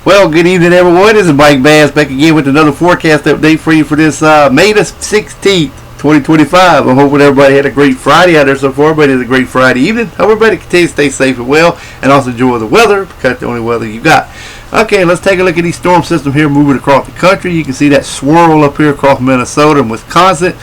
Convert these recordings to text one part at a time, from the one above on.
Well, good evening, everyone. This is Mike Bass back again with another forecast update for you for this May the 16th, 2025. I'm hoping everybody had a great Friday out there so far. Everybody has a great Friday evening. Hope everybody continues to stay safe and well and also enjoy the weather because it's the only weather you got. Okay, let's take a look at these storm systems here moving across the country. You can see that swirl up here across Minnesota and Wisconsin,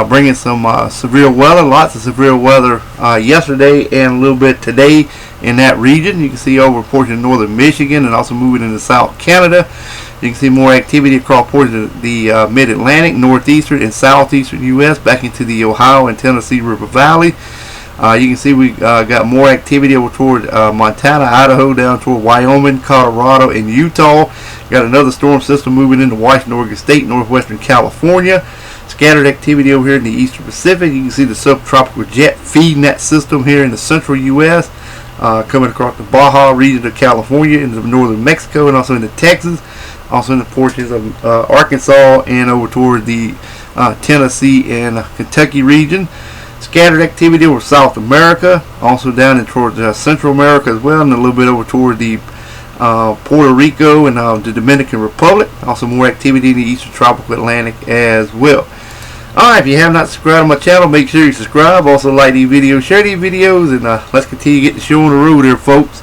bringing some severe weather, lots of severe weather yesterday and a little bit today in that region. You can see over a portion of northern Michigan and also moving into South Canada. You can see more activity across portions of the mid-Atlantic, northeastern and southeastern U.S. back into the Ohio and Tennessee River Valley. You can see we got more activity over toward Montana, Idaho, down toward Wyoming, Colorado, and Utah. Got another storm system moving into Washington, Oregon State, northwestern California. Scattered activity over here in the eastern Pacific. You can see the subtropical jet feeding that system here in the central U.S., coming across the Baja region of California, into northern Mexico, and also into Texas, also in the portions of Arkansas and over toward the Tennessee and Kentucky region. Scattered activity over South America, also down in towards Central America as well, and a little bit over toward the Puerto Rico and the Dominican Republic. Also more activity in the eastern tropical Atlantic as well. Alright, if you have not subscribed to my channel, make sure you subscribe. Also like these videos, share these videos, and let's continue to get the show on the road here, folks.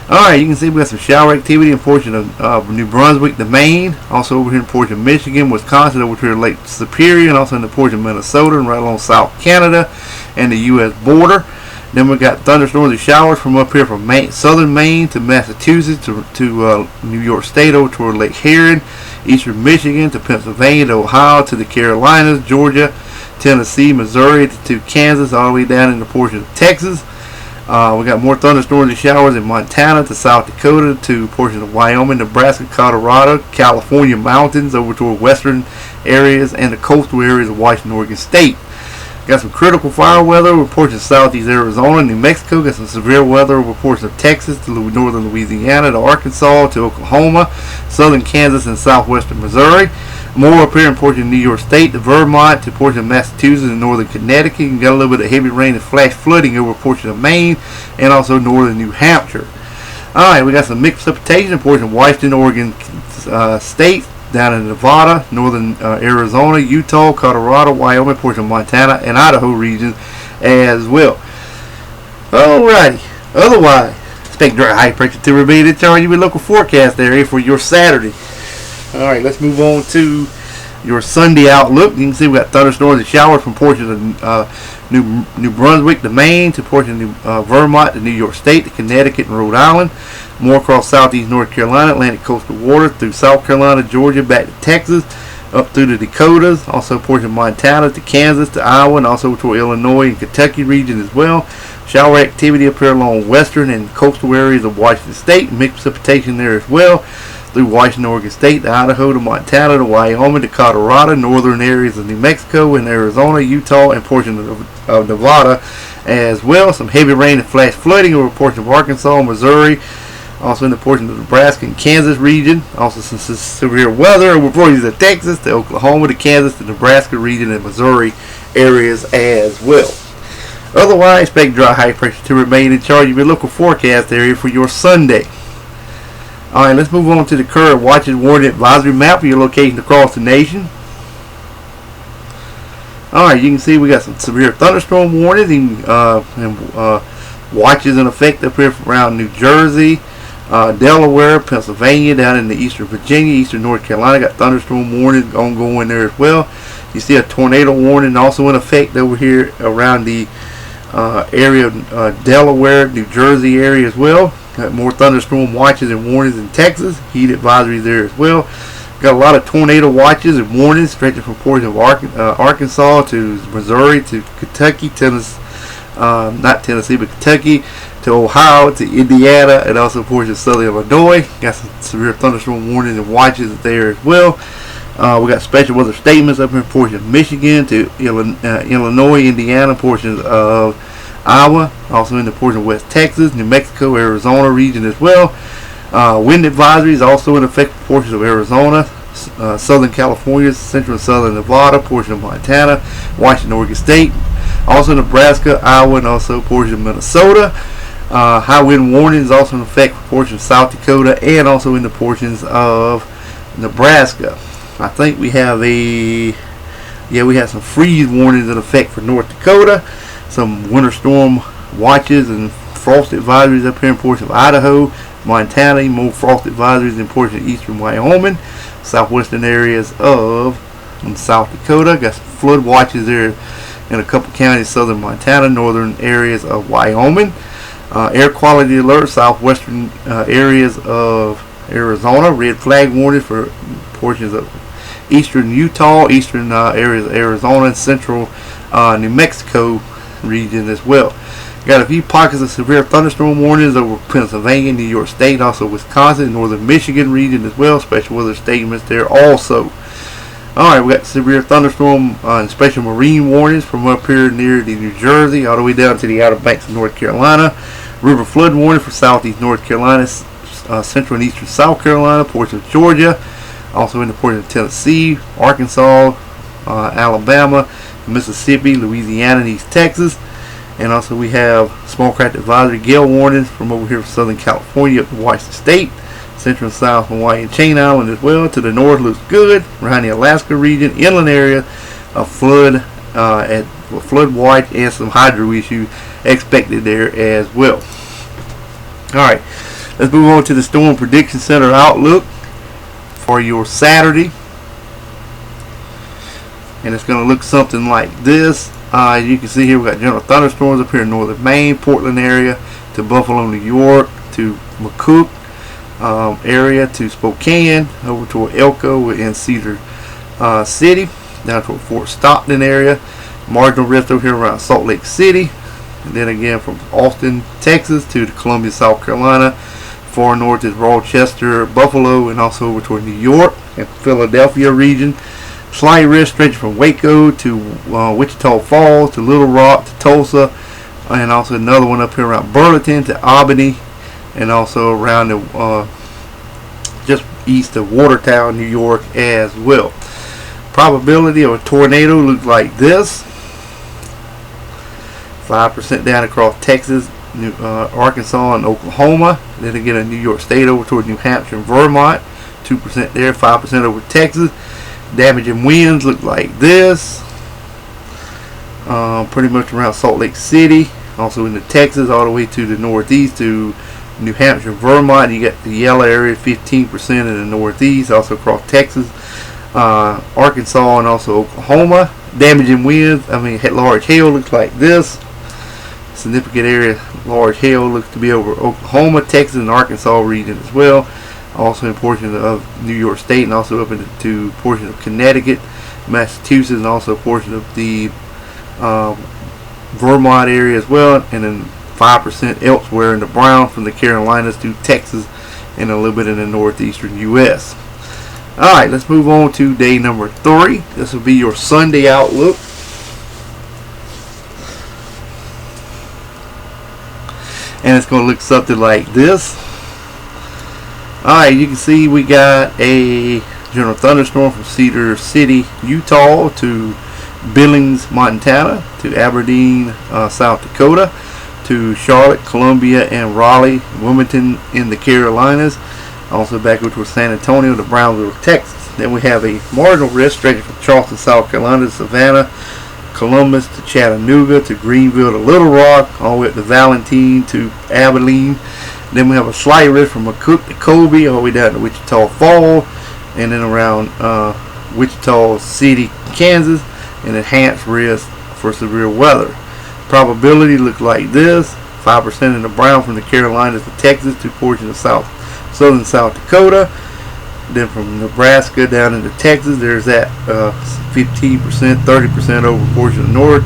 Alright, you can see we got some shower activity in portion of New Brunswick to Maine. Also over here in portion of Michigan, Wisconsin, over here in Lake Superior, and also in the portion of Minnesota and right along South Canada and the U.S. border. Then we got thunderstorms and showers from up here from southern Maine to Massachusetts to New York State over toward Lake Huron, eastern Michigan to Pennsylvania to Ohio to the Carolinas, Georgia, Tennessee, Missouri to Kansas, all the way down in the portion of Texas. We got more thunderstorms and showers in Montana to South Dakota to portions of Wyoming, Nebraska, Colorado, California mountains over toward western areas and the coastal areas of Washington, Oregon State. Got some critical fire weather over portions of southeast Arizona, New Mexico. Got some severe weather over portions of Texas to northern Louisiana to Arkansas to Oklahoma, southern Kansas and southwestern Missouri. More up here in portions of New York State to Vermont to portions of Massachusetts and northern Connecticut. You got a little bit of heavy rain and flash flooding over portions of Maine and also northern New Hampshire. Alright, we got some mixed precipitation in portions of Washington, Oregon State, down in Nevada, northern Arizona, Utah, Colorado, Wyoming, portion of Montana, and Idaho regions as well. Alrighty. Otherwise, expect dry high pressure to remain in charge of your local forecast area for your Saturday. Alright, let's move on to your Sunday outlook. You can see we got thunderstorms and showers from portions of New Brunswick to Maine to portions of Vermont to New York State to Connecticut and Rhode Island. More across southeast North Carolina, Atlantic coastal water through South Carolina, Georgia, back to Texas, up through the Dakotas, also portion of Montana to Kansas to Iowa, and also toward Illinois and Kentucky region as well. Shower activity up here along western and coastal areas of Washington State, mixed precipitation there as well, through Washington, Oregon State, to Idaho, to Montana, to Wyoming, to Colorado, northern areas of New Mexico and Arizona, Utah, and portions of Nevada as well. Some heavy rain and flash flooding over portions of Arkansas, Missouri, also in the portion of Nebraska and Kansas region. Also some severe weather over portions of Texas to Oklahoma to Kansas to Nebraska region and Missouri areas as well. Otherwise, expect dry high pressure to remain in charge of your local forecast area for your Sunday. Alright, let's move on to the current watch and warning advisory map for your locations across the nation. Alright, you can see we got some severe thunderstorm warnings and watches in effect up here around New Jersey, Delaware, Pennsylvania, down in the eastern Virginia, eastern North Carolina. Got thunderstorm warnings ongoing there as well. You see a tornado warning also in effect over here around the area of Delaware, New Jersey area as well. Got more thunderstorm watches and warnings in Texas. Heat advisories there as well. Got a lot of tornado watches and warnings stretching from portions of Arkansas to Missouri to Kentucky, not Tennessee, but Kentucky, to Ohio, to Indiana, and also portions of southern Illinois. Got some severe thunderstorm warnings and watches there as well. We got special weather statements up in portions of Michigan to Illinois, Indiana, portions of Iowa, also in the portion of West Texas, New Mexico, Arizona region as well. Wind advisories also in effect for portions of Arizona, Southern California, Central and Southern Nevada, portion of Montana, Washington, Oregon State, also Nebraska, Iowa, and also portion of Minnesota. High wind warnings also in effect for portions of South Dakota and also in the portions of Nebraska. I think we have we have some freeze warnings in effect for North Dakota, some winter storm watches and frost advisories up here in portions of Idaho, Montana, more frost advisories in portions of eastern Wyoming, southwestern areas of South Dakota. Got some flood watches there in a couple counties, southern Montana, northern areas of Wyoming. Air quality alert, southwestern areas of Arizona. Red flag warning for portions of eastern Utah, eastern areas of Arizona, and central New Mexico region as well. Got a few pockets of severe thunderstorm warnings over Pennsylvania, New York State, also Wisconsin, northern Michigan region as well. Special weather statements there also. Alright, we got severe thunderstorm and special marine warnings from up here near the New Jersey all the way down to the Outer Banks of North Carolina. River flood warning for southeast North Carolina, central and eastern South Carolina, portions of Georgia, also in the portions of Tennessee, Arkansas, Alabama, Mississippi, Louisiana, and East Texas. And also we have small craft advisory gale warnings from over here from Southern California up to Washington State, central and south Hawaii and Chain Island as well. To the north looks good. Around the Alaska region, inland area, a flood flood watch and some hydro issues expected there as well. Alright, let's move on to the Storm Prediction Center outlook for your Saturday. And it's going to look something like this. You can see here we got general thunderstorms up here in northern Maine, Portland area, to Buffalo, New York, to McCook area, to Spokane, over toward Elko and Cedar City, down toward Fort Stockton area, marginal rift over here around Salt Lake City, and then again from Austin, Texas, to Columbia, South Carolina. Far north is Rochester, Buffalo, and also over toward New York and Philadelphia region. Slight risk stretching from Waco to Wichita Falls, to Little Rock, to Tulsa, and also another one up here around Burlington, to Albany, and also around the just east of Watertown, New York as well. Probability of a tornado looks like this: 5% down across Texas, Arkansas, and Oklahoma. Then again in New York State over toward New Hampshire and Vermont, 2% there, 5% over Texas. Damaging winds look like this, pretty much around Salt Lake City, also into Texas, all the way to the northeast to New Hampshire, Vermont. You got the yellow area, 15% in the northeast, also across Texas, Arkansas, and also Oklahoma. Damaging winds, large hail looks like this. Significant area, large hail looks to be over Oklahoma, Texas, and Arkansas region as well. Also in portions of New York State, and also up into portions of Connecticut, Massachusetts, and also a portion of the Vermont area as well, and then 5% elsewhere in the brown from the Carolinas to Texas, and a little bit in the northeastern U.S. Alright, let's move on to day number 3. This will be your Sunday outlook. And it's going to look something like this. Alright, you can see we got a general thunderstorm from Cedar City, Utah, to Billings, Montana, to Aberdeen, South Dakota, to Charlotte, Columbia, and Raleigh, Wilmington in the Carolinas. Also back over to San Antonio to Brownsville, Texas. Then we have a marginal risk stretching from Charleston, South Carolina, to Savannah, Columbus, to Chattanooga, to Greenville, to Little Rock, all the way up to Valentine, to Abilene. Then we have a slight risk from McCook to Colby, all the way down to Wichita Falls, and then around Wichita City, Kansas, an enhanced risk for severe weather. Probability looks like this: 5% in the brown from the Carolinas to Texas, to portions of southern South Dakota. Then from Nebraska down into Texas, there's that 15%, 30% over portions of north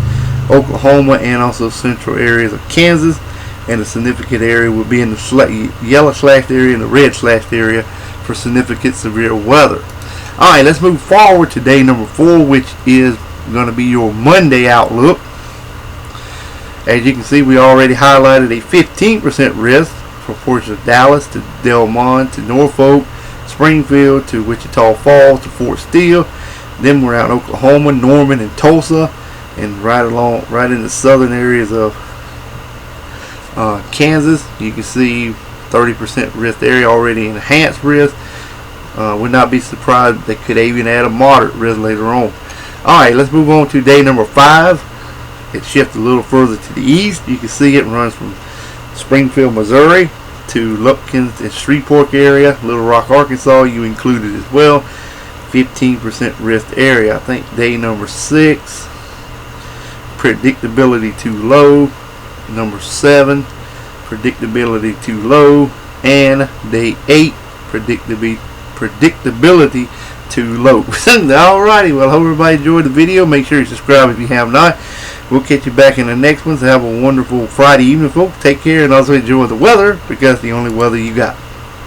Oklahoma, and also central areas of Kansas. And a significant area will be in the yellow slashed area and the red slashed area for significant severe weather. Alright, let's move forward to day number 4, which is going to be your Monday outlook. As you can see, we already highlighted a 15% risk for portions of Dallas to Del Monte to Norfolk, Springfield to Wichita Falls to Fort Steele. Then we're out in Oklahoma, Norman, and Tulsa, and right in the southern areas of Kansas, you can see 30% risk area, already enhanced risk. Would not be surprised they could even add a moderate risk later on. Alright, let's move on to day number 5. It shifts a little further to the east. You can see it runs from Springfield, Missouri to Lupkins and Shreveport area. Little Rock, Arkansas, you included as well. 15% risk area. I think day number 6. Predictability too low. Number 7. Predictability too low. And day 8. Predictability too low. Alrighty, well, hope everybody enjoyed the video. Make sure you subscribe if you have not. We'll catch you back in the next one. So have a wonderful Friday evening, folks. Take care and also enjoy the weather, because it's the only weather you got.